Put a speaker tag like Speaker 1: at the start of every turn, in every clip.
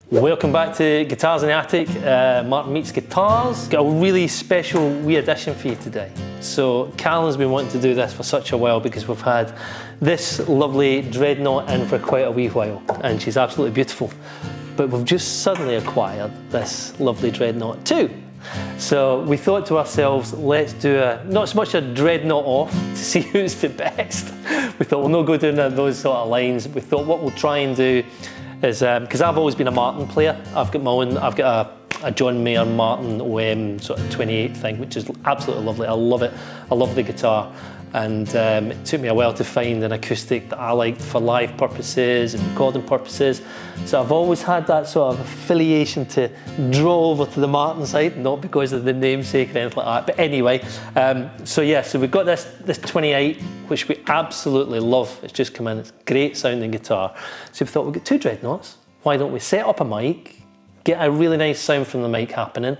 Speaker 1: Welcome back to Guitars in the Attic, Martin Meets Guitars. Got a really special wee edition for you today. So Callum's been wanting to do this for such a while because we've had this lovely Dreadnought in for quite a wee while and she's absolutely beautiful. But we've just suddenly acquired this lovely Dreadnought too. So we thought to ourselves, let's do not so much a Dreadnought off to see who's the best. We thought we'll not go down those sort of lines. We thought what we'll try and do is, because I've always been a Martin player, I've got a John Mayer Martin OM sort of 28 thing, which is absolutely lovely. I love it. I love the guitar. And it took me a while to find an acoustic that I liked for live purposes and recording purposes. So I've always had that sort of affiliation to draw over to the Martin side, not because of the namesake or anything like that. But anyway, so we've got this 28, which we absolutely love. It's just come in, it's great sounding guitar. So we thought we'll get two Dreadnoughts. Why don't we set up a mic, get a really nice sound from the mic happening,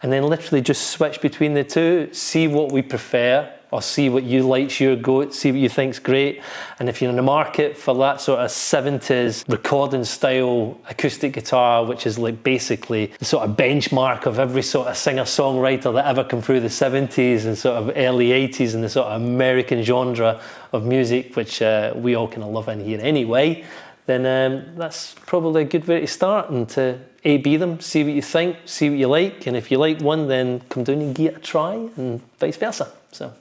Speaker 1: and then literally just switch between the two, see what we prefer, or see what you like's your goat, see what you think's great. And if you're in the market for that sort of 70s recording style acoustic guitar, which is like basically the sort of benchmark of every sort of singer-songwriter that ever come through the 70s and sort of early 80s and the sort of American genre of music, which we all kind of love in here anyway, then that's probably a good way to start and to A/B them, see what you think, see what you like, and if you like one, then come down and give it a try, and vice versa. So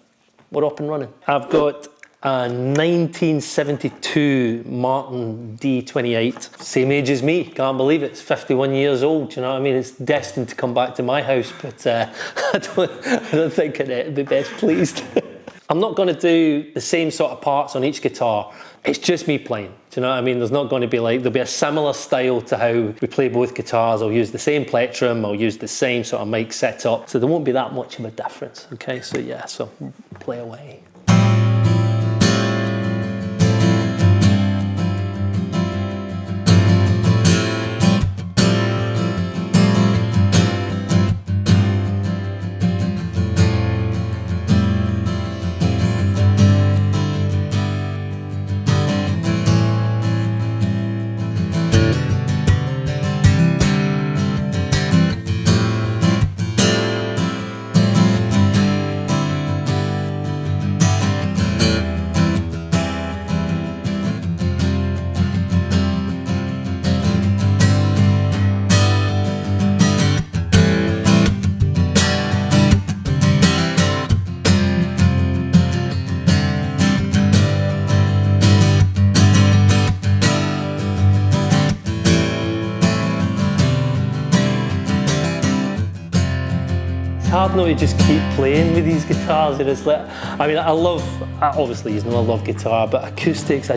Speaker 1: we're up and running. I've got a 1972 Martin D28, same age as me, can't believe it. It's 51 years old, you know what I mean? It's destined to come back to my house, but I don't think it'd be best pleased. I'm not going to do the same sort of parts on each guitar. It's just me playing, do you know what I mean? There's not going to be there'll be a similar style to how we play both guitars. I'll use the same plectrum, I'll use the same sort of mic setup, so there won't be that much of a difference, okay? So yeah, so play away. It's hard not to just keep playing with these guitars. It's like, I mean, obviously you know I love guitar, but acoustics, I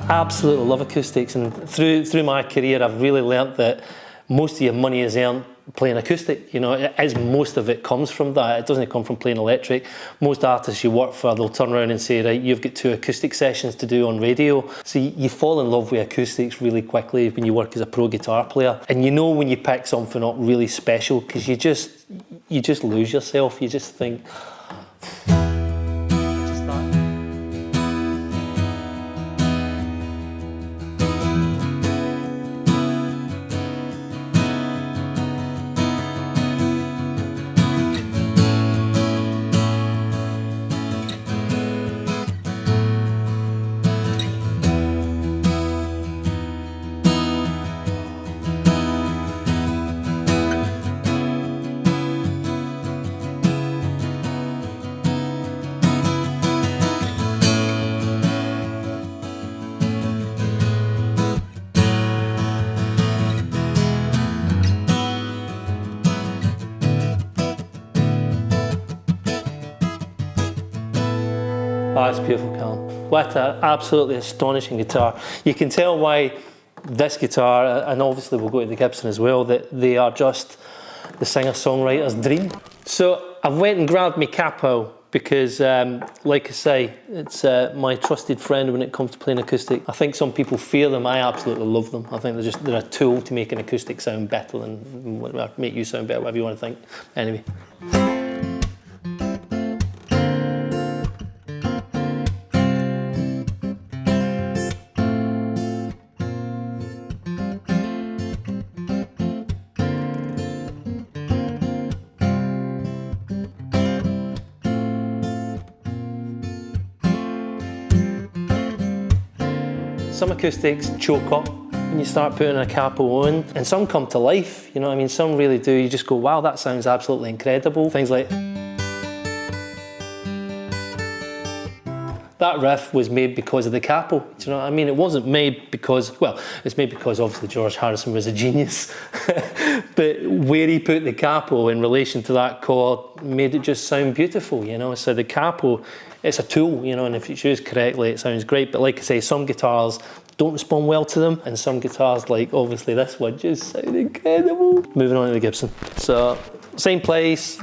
Speaker 1: absolutely love acoustics. And through my career, I've really learnt that most of your money is earned playing acoustic, you know, as most of it comes from that. It doesn't come from playing electric. Most artists you work for, they'll turn around and say, right, you've got 2 acoustic sessions to do on radio. So you fall in love with acoustics really quickly when you work as a pro guitar player. And you know when you pick something up really special, because you just lose yourself. You just think, oh, it's beautiful, Callum. What an absolutely astonishing guitar. You can tell why this guitar, and obviously we'll go to the Gibson as well, that they are just the singer-songwriter's dream. So I went and grabbed my Capo because, like I say, it's my trusted friend when it comes to playing acoustic. I think some people fear them. I absolutely love them. I think they're a tool to make an acoustic sound better than make you sound better, whatever you want to think. Anyway. Some acoustics choke up when you start putting a capo on, and some come to life, you know what I mean? Some really do. You just go, wow, that sounds absolutely incredible. Things like that riff was made because of the capo, do you know what I mean? It wasn't made because, well, it's made because obviously George Harrison was a genius, but where he put the capo in relation to that chord made it just sound beautiful, you know? So the capo, it's a tool, you know, and if it's used correctly, it sounds great. But like I say, some guitars don't respond well to them, and some guitars, like obviously this one, just sound incredible. Moving on to the Gibson. So, same place,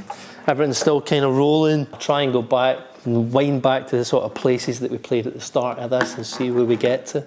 Speaker 1: everything's still kind of rolling. Try and go back, and wind back to the sort of places that we played at the start of this and see where we get to.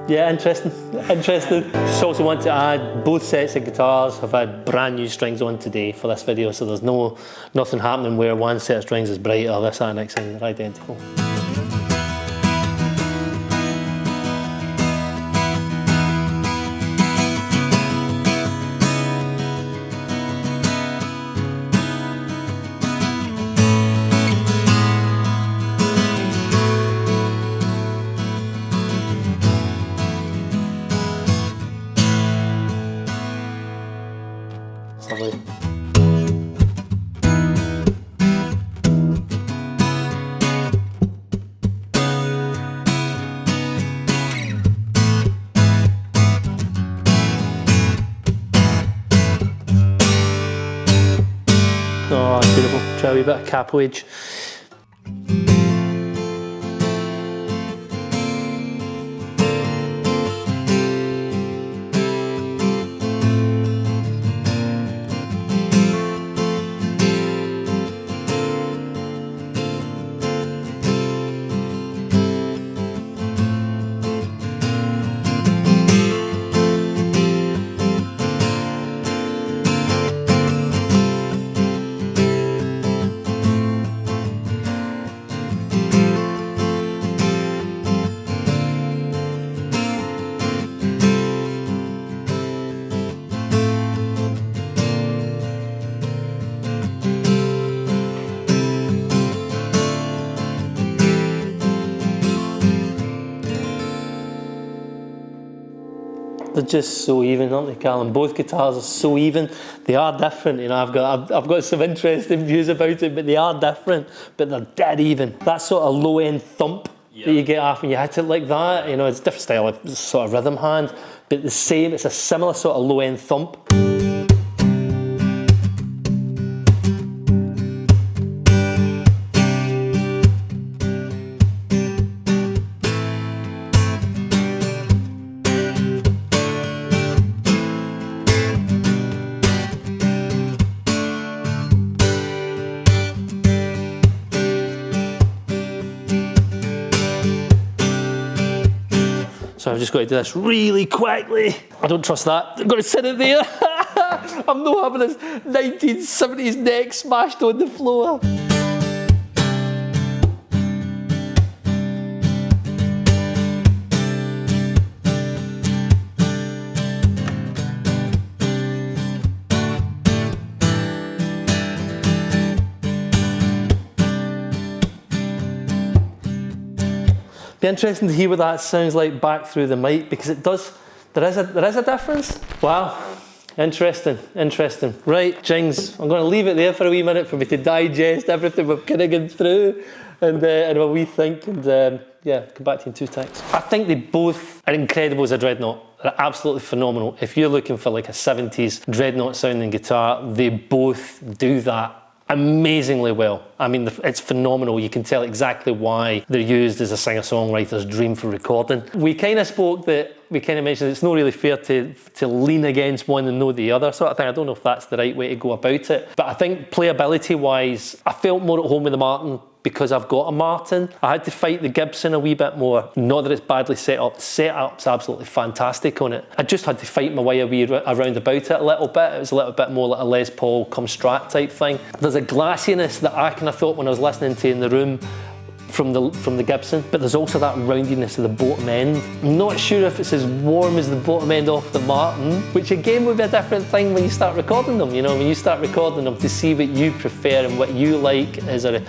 Speaker 1: Yeah, interesting. Just also want to add, both sets of guitars have had brand new strings on today for this video, so there's nothing happening where one set of strings is brighter, this and next thing, they're identical. Lovely. Oh, that's beautiful. Try a wee bit of capo edge. They're just so even, aren't they, Callum? Both guitars are so even. They are different, you know. I've got some interesting views about it, but they are different. But they're dead even. That sort of low end thump that you get off when you hit it like that, you know, it's a different style, like sort of rhythm hand, but the same. It's a similar sort of low end thump. So I've just got to do this really quickly. I don't trust that. I've got to sit it there. I'm not having this 1970s neck smashed on the floor. Be interesting to hear what that sounds like back through the mic, because it does. There is a difference. Wow, interesting. Right, Jings, I'm going to leave it there for a wee minute for me to digest everything we've kind of gone through, and a wee think, and yeah, come back to you in 2 takes. I think they both are incredible as a dreadnought. They're absolutely phenomenal. If you're looking for like a 70s dreadnought sounding guitar, they both do that amazingly well. I mean, it's phenomenal. You can tell exactly why they're used as a singer-songwriter's dream for recording. We kind of spoke that we kind of mentioned it's not really fair to lean against one and know the other sort of thing. I don't know if that's the right way to go about it, but I think playability wise, I felt more at home with the Martin because I've got a Martin. I had to fight the Gibson a wee bit more. Not that it's badly set up. The setup's absolutely fantastic on it. I just had to fight my way around about it a little bit. It was a little bit more like a Les Paul come Strat type thing. There's a glassiness that I kind of thought when I was listening to in the room from the Gibson, but there's also that roundiness of the bottom end. I'm not sure if it's as warm as the bottom end off the Martin, which again would be a different thing when you start recording them. You know, when you start recording them, to see what you prefer and what you like as a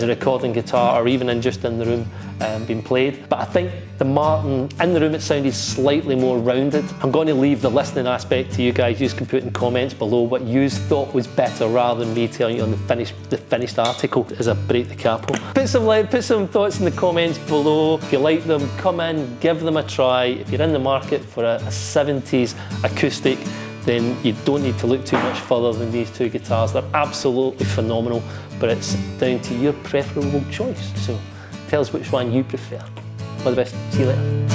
Speaker 1: recording guitar, or even just in the room being played. But I think the Martin in the room, it sounded slightly more rounded. I'm going to leave the listening aspect to you guys. You can put in comments below what you thought was better, rather than me telling you on the finished article as I break the capo. Put some thoughts in the comments below. If you like them, come in, give them a try. If you're in the market for a 70s acoustic, then you don't need to look too much further than these two guitars. They're absolutely phenomenal, but it's down to your preferable choice. So tell us which one you prefer. All the best. See you later.